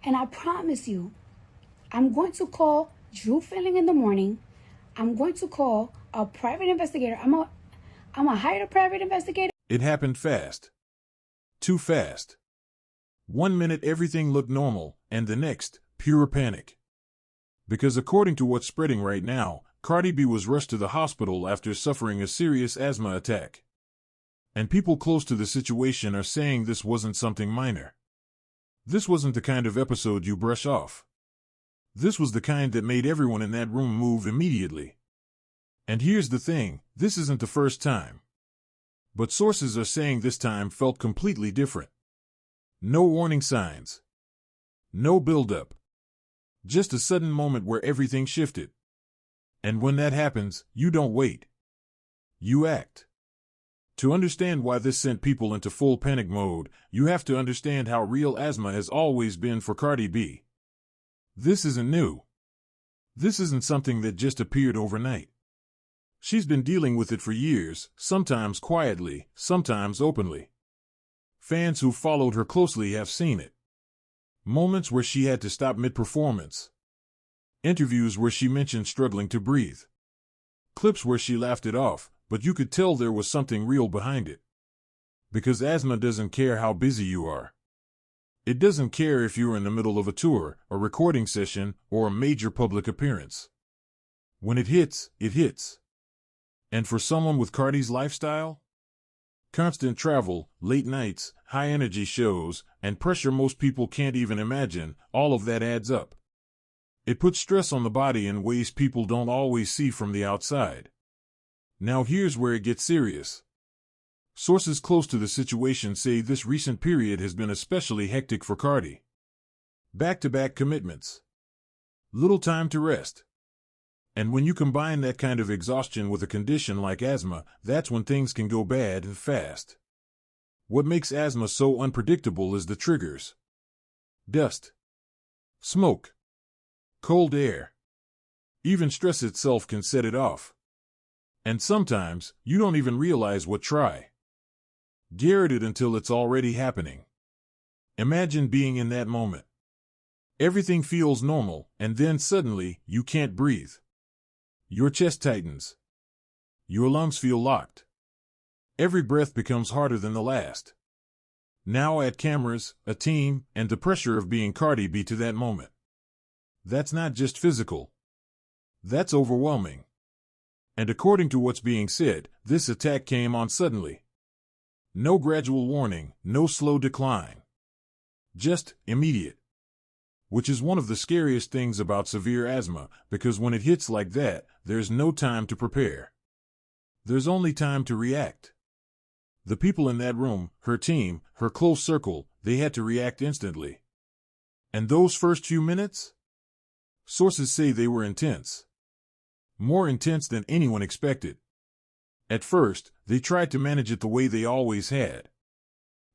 And I promise you, I'm going to call Drew Filling in the morning. I'm going to call a private investigator. I'm gonna hire a private investigator. It happened fast. Too fast. 1 minute everything looked normal, and the next, pure panic. Because according to what's spreading right now, Cardi B was rushed to the hospital after suffering a serious asthma attack. And people close to the situation are saying this wasn't something minor. This wasn't the kind of episode you brush off. This was the kind that made everyone in that room move immediately. And here's the thing, this isn't the first time. But sources are saying this time felt completely different. No warning signs. No buildup. Just a sudden moment where everything shifted. And when that happens, you don't wait. You act. To understand why this sent people into full panic mode, you have to understand how real asthma has always been for Cardi B. This isn't new. This isn't something that just appeared overnight. She's been dealing with it for years, sometimes quietly, sometimes openly. Fans who followed her closely have seen it. Moments where she had to stop mid-performance. Interviews where she mentioned struggling to breathe. Clips where she laughed it off, but you could tell there was something real behind it. Because asthma doesn't care how busy you are. It doesn't care if you're in the middle of a tour, a recording session, or a major public appearance. When it hits, it hits. And for someone with Cardi's lifestyle? Constant travel, late nights, high-energy shows, and pressure most people can't even imagine, all of that adds up. It puts stress on the body in ways people don't always see from the outside. Now here's where it gets serious. Sources close to the situation say this recent period has been especially hectic for Cardi. Back-to-back commitments. Little time to rest. And when you combine that kind of exhaustion with a condition like asthma, that's when things can go bad and fast. What makes asthma so unpredictable is the triggers. Dust. Smoke. Cold air. Even stress itself can set it off. And sometimes, you don't even realize what get it until it's already happening. Imagine being in that moment. Everything feels normal, and then suddenly, you can't breathe. Your chest tightens. Your lungs feel locked. Every breath becomes harder than the last. Now add cameras, a team, and the pressure of being Cardi B to that moment. That's not just physical. That's overwhelming. And according to what's being said, this attack came on suddenly. No gradual warning, no slow decline. Just immediate. Which is one of the scariest things about severe asthma, because when it hits like that, there's no time to prepare. There's only time to react. The people in that room, her team, her close circle, they had to react instantly. And those first few minutes? Sources say they were intense. More intense than anyone expected. At first, they tried to manage it the way they always had.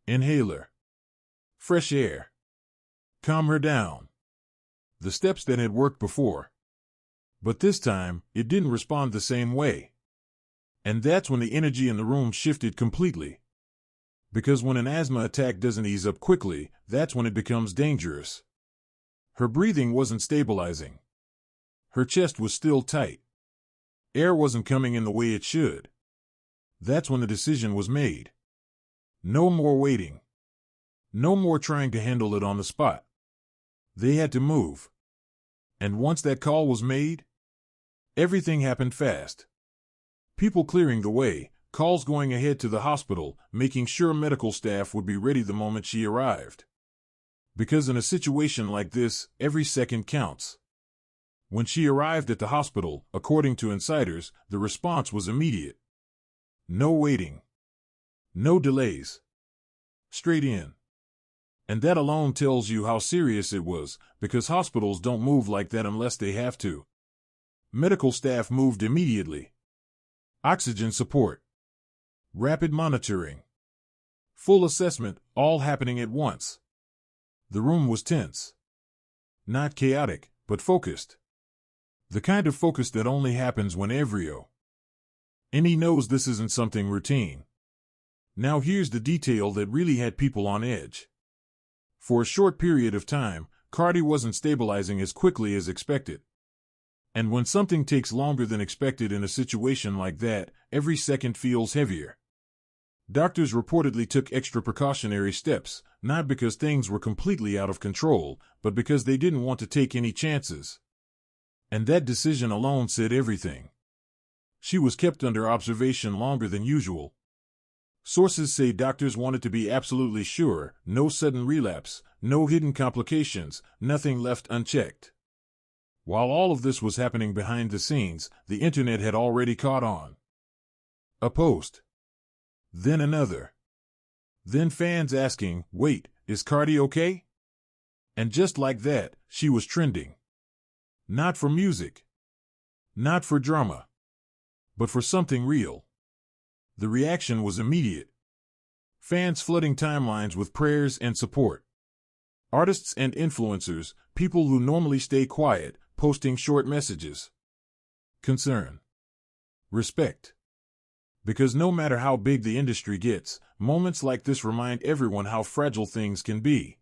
Inhaler. Fresh air. Calm her down. The steps that had worked before. But this time, it didn't respond the same way. And that's when the energy in the room shifted completely. Because when an asthma attack doesn't ease up quickly, that's when it becomes dangerous. Her breathing wasn't stabilizing. Her chest was still tight. Air wasn't coming in the way it should. That's when the decision was made. No more waiting. No more trying to handle it on the spot. They had to move. And once that call was made, everything happened fast. People clearing the way, calls going ahead to the hospital, making sure medical staff would be ready the moment she arrived. Because in a situation like this, every second counts. When she arrived at the hospital, according to insiders, the response was immediate. No waiting. No delays. Straight in. And that alone tells you how serious it was, because hospitals don't move like that unless they have to. Medical staff moved immediately. Oxygen support. Rapid monitoring. Full assessment, all happening at once. The room was tense. Not chaotic, but focused. The kind of focus that only happens when and he knows this isn't something routine. Now here's the detail that really had people on edge. For a short period of time, Cardi wasn't stabilizing as quickly as expected. And when something takes longer than expected in a situation like that, every second feels heavier. Doctors reportedly took extra precautionary steps, not because things were completely out of control, but because they didn't want to take any chances. And that decision alone said everything. She was kept under observation longer than usual. Sources say doctors wanted to be absolutely sure, no sudden relapse, no hidden complications, nothing left unchecked. While all of this was happening behind the scenes, the internet had already caught on. A post. Then another. Then fans asking, "Wait, is Cardi okay?" And just like that, she was trending. Not for music. Not for drama. But for something real. The reaction was immediate. Fans flooding timelines with prayers and support. Artists and influencers, people who normally stay quiet, posting short messages. Concern. Respect. Because no matter how big the industry gets, moments like this remind everyone how fragile things can be.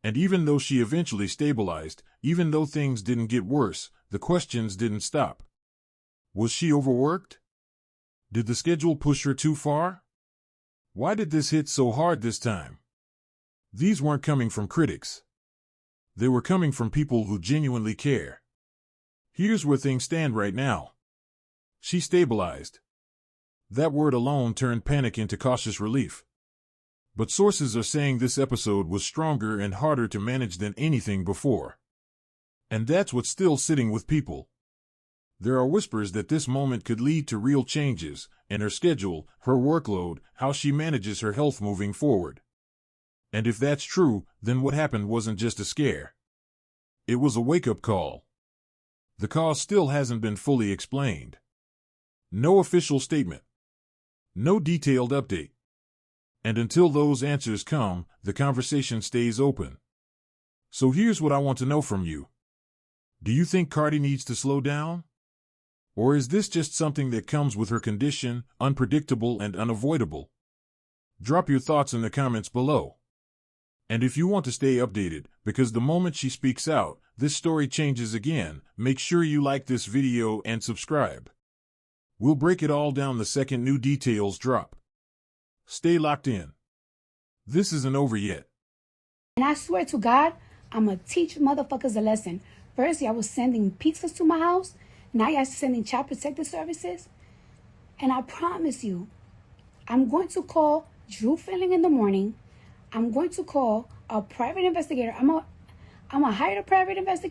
And even though she eventually stabilized, even though things didn't get worse, the questions didn't stop. Was she overworked? Did the schedule push her too far? Why did this hit so hard this time? These weren't coming from critics. They were coming from people who genuinely care. Here's where things stand right now. She stabilized. That word alone turned panic into cautious relief. But sources are saying this episode was stronger and harder to manage than anything before. And that's what's still sitting with people. There are whispers that this moment could lead to real changes, in her schedule, her workload, how she manages her health moving forward. And if that's true, then what happened wasn't just a scare. It was a wake-up call. The cause still hasn't been fully explained. No official statement. No detailed update. And until those answers come, the conversation stays open. So here's what I want to know from you. Do you think Cardi needs to slow down? Or is this just something that comes with her condition, unpredictable and unavoidable? Drop your thoughts in the comments below. And if you want to stay updated, because the moment she speaks out, this story changes again, make sure you like this video and subscribe. We'll break it all down the second new details drop. Stay locked in. This isn't over yet. And I swear to God, I'm going to teach motherfuckers a lesson. First, y'all was sending pizzas to my house. Now y'all sending child protective services. And I promise you, I'm going to call Drew Filling in the morning. I'm going to call a private investigator. I'm going to hire a private investigator.